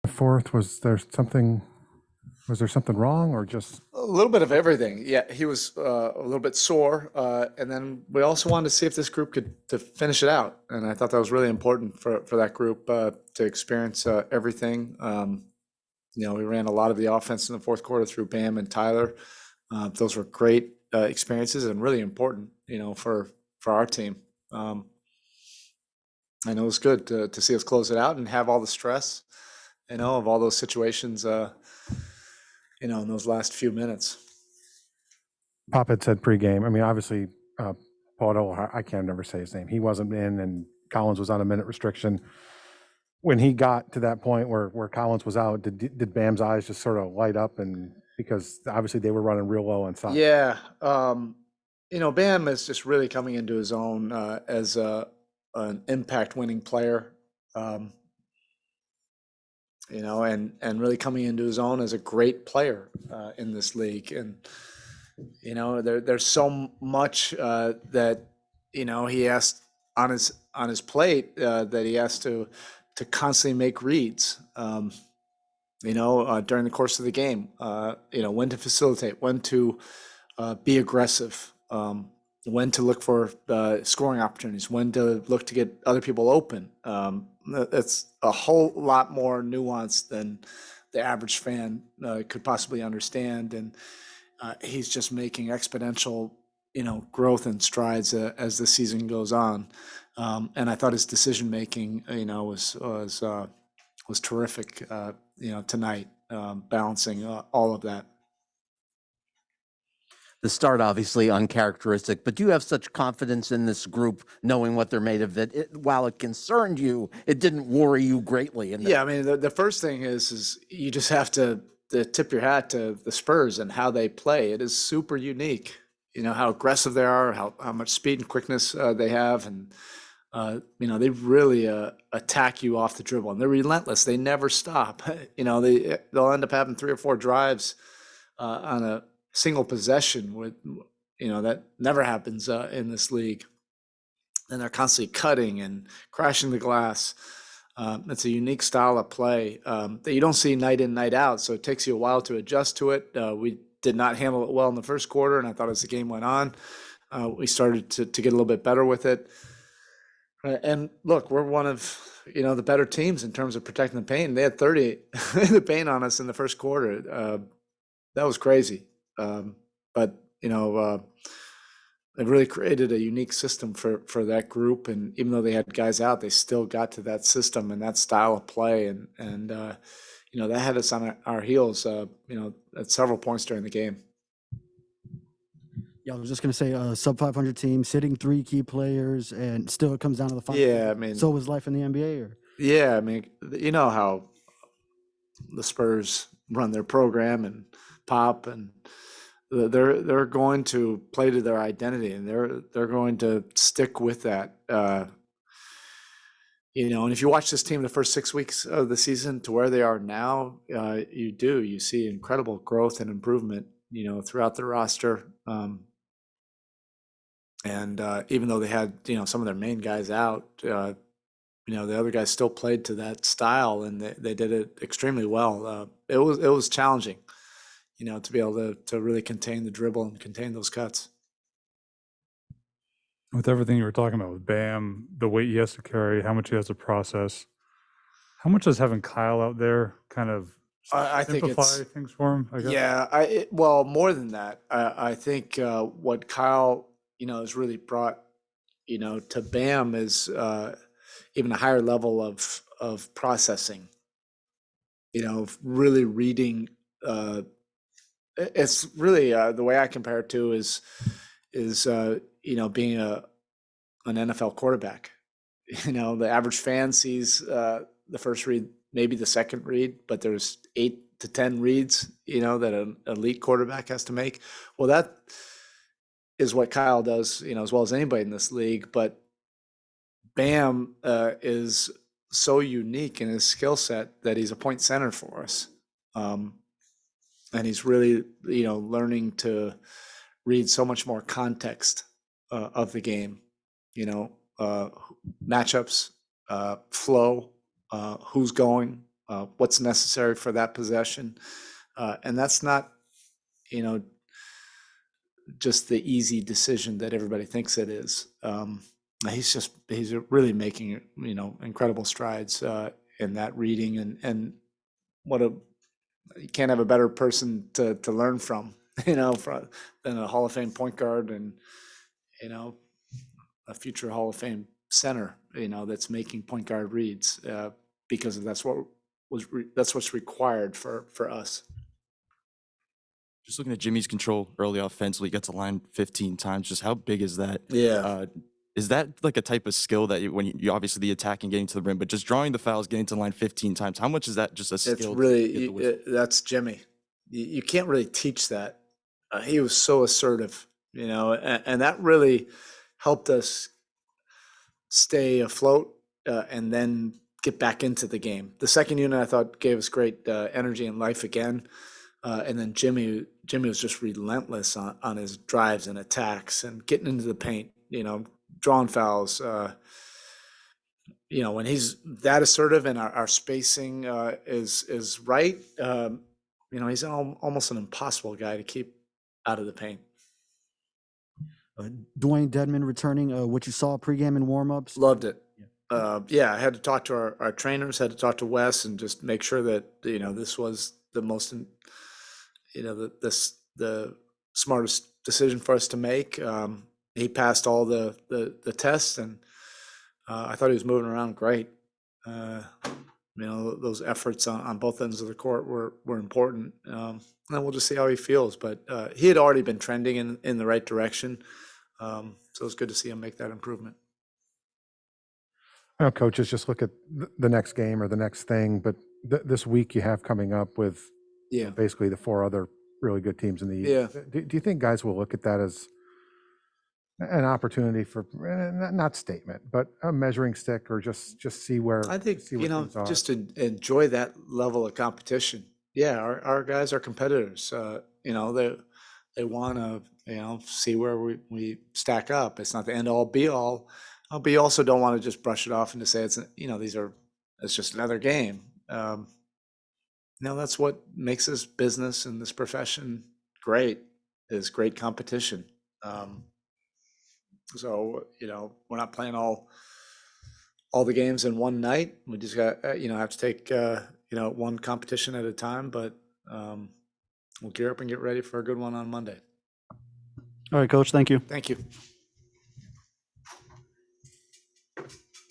The fourth, was there something wrong or just A little bit of everything. Yeah, he was a little bit sore, and then we also wanted to see if this group could to finish it out. And I thought that was really important for that group to experience everything. We ran a lot of the offense in the fourth quarter through Bam and Tyler. Those were great experiences and really important, for our team. Um, and it was good to see us close it out and have all the stress, of all those situations, in those last few minutes. Pop had said pregame? I mean, obviously, Paul, I can't never say his name. He wasn't in, and Collins was on a minute restriction. When he got to that point where Collins was out, did Bam's eyes just sort of light up? And because obviously they were running real low on size. Yeah, Bam is just really coming into his own as an impact winning player, um, and really coming into his own as a great player in this league. And there's so much that he has on his plate that he has to constantly make reads. During the course of the game, when to facilitate, when to be aggressive, when to look for scoring opportunities, when to look to get other people open. It's a whole lot more nuanced than the average fan could possibly understand. And he's just making exponential, growth and strides as the season goes on. And I thought his decision making, was terrific, tonight, balancing all of that. The start obviously uncharacteristic, but do you have such confidence in this group, knowing what they're made of, that while it concerned you, it didn't worry you greatly? Yeah, I mean, the first thing is you just have to tip your hat to the Spurs and how they play. It is super unique. How aggressive they are, how much speed and quickness they have, and they really attack you off the dribble, and they're relentless. They never stop. They'll end up having 3 or 4 drives on a single possession with, that never happens in this league. And they're constantly cutting and crashing the glass. It's a unique style of play that you don't see night in, night out. So it takes you a while to adjust to it. We did not handle it well in the first quarter, and I thought as the game went on, we started to get a little bit better with it. And look, we're one of the better teams in terms of protecting the paint. They had 30 in the paint on us in the first quarter. That was crazy. But it really created a unique system for that group. And even though they had guys out, they still got to that system and that style of play. And that had us on our heels, at several points during the game. Yeah, I was just gonna say, sub 500 team, sitting 3 key players, and still it comes down to the final. Yeah, I mean, So was life in the NBA, or? yeah, I mean, you know how the Spurs run their program and Pop, and they're going to play to their identity, and they're going to stick with that. And if you watch this team the first 6 weeks of the season to where they are now, you see incredible growth and improvement, throughout the roster. And even though they had, some of their main guys out, the other guys still played to that style, and they did it extremely well. It was challenging, to be able to really contain the dribble and contain those cuts. With everything you were talking about with Bam, the weight he has to carry, how much he has to process, how much does having Kyle out there kind of I think simplify things for him? I guess? Yeah, well, more than that, I think what Kyle, has really brought, to Bam is even a higher level of processing. Really reading. It's really the way I compare it to is being an NFL quarterback. The average fan sees the first read, maybe the second read, but there's 8 to 10 reads, that an elite quarterback has to make. Well, that is what Kyle does, as well as anybody in this league. But Bam is so unique in his skill set that he's a point center for us. And he's really, learning to read so much more context of the game, matchups, flow, who's going, what's necessary for that possession. And that's not, you know, just the easy decision that everybody thinks it is. He's really making, you know, incredible strides in that reading, and you can't have a better person to learn from, you know, than a Hall of Fame point guard and, you know, a future Hall of Fame center, you know, that's making point guard reads because that's what's required for us. Just looking at Jimmy's control early offensively, he gets a line 15 times. Just how big is that? Yeah. Is that like a type of skill that when you obviously the attacking, getting to the rim, but just drawing the fouls, getting to the line 15 times, how much is that just a skill? It's to really, get the whistle? that's Jimmy. You can't really teach that. He was so assertive, you know, and that really helped us stay afloat and then get back into the game. The second unit I thought gave us great energy and life again. And then Jimmy was just relentless on his drives and attacks and getting into the paint, you know, drawing fouls. You know, when he's that assertive and our spacing is right, you know, he's almost an impossible guy to keep out of the paint. Dwayne Dedman returning, what you saw pregame and warmups. Loved it. Yeah, I had to talk to our trainers, had to talk to Wes, and just make sure that, you know, this was the most, you know, the smartest decision for us to make. He passed all the tests, and I thought he was moving around great. You know, those efforts on both ends of the court were important. And we'll just see how he feels. But he had already been trending in the right direction. So it was good to see him make that improvement. I know coaches just look at the next game or the next thing, but this week you have coming up with Yeah. basically the 4 other really good teams in the East. Yeah. Do you think guys will look at that as an opportunity for not statement, but a measuring stick, or just see where I think, see you what know, things are? just to enjoy that level of competition. Yeah, our guys are competitors. You know, they want to, you know, see where we stack up. It's not the end all be all. But you also don't want to just brush it off and to say it's, you know, it's just another game. You know, that's what makes this business and this profession great, is great competition. So, you know, we're not playing all the games in one night. We just got, you know, have to take, you know, one competition at a time, but we'll gear up and get ready for a good one on Monday. All right, Coach. Thank you. Thank you.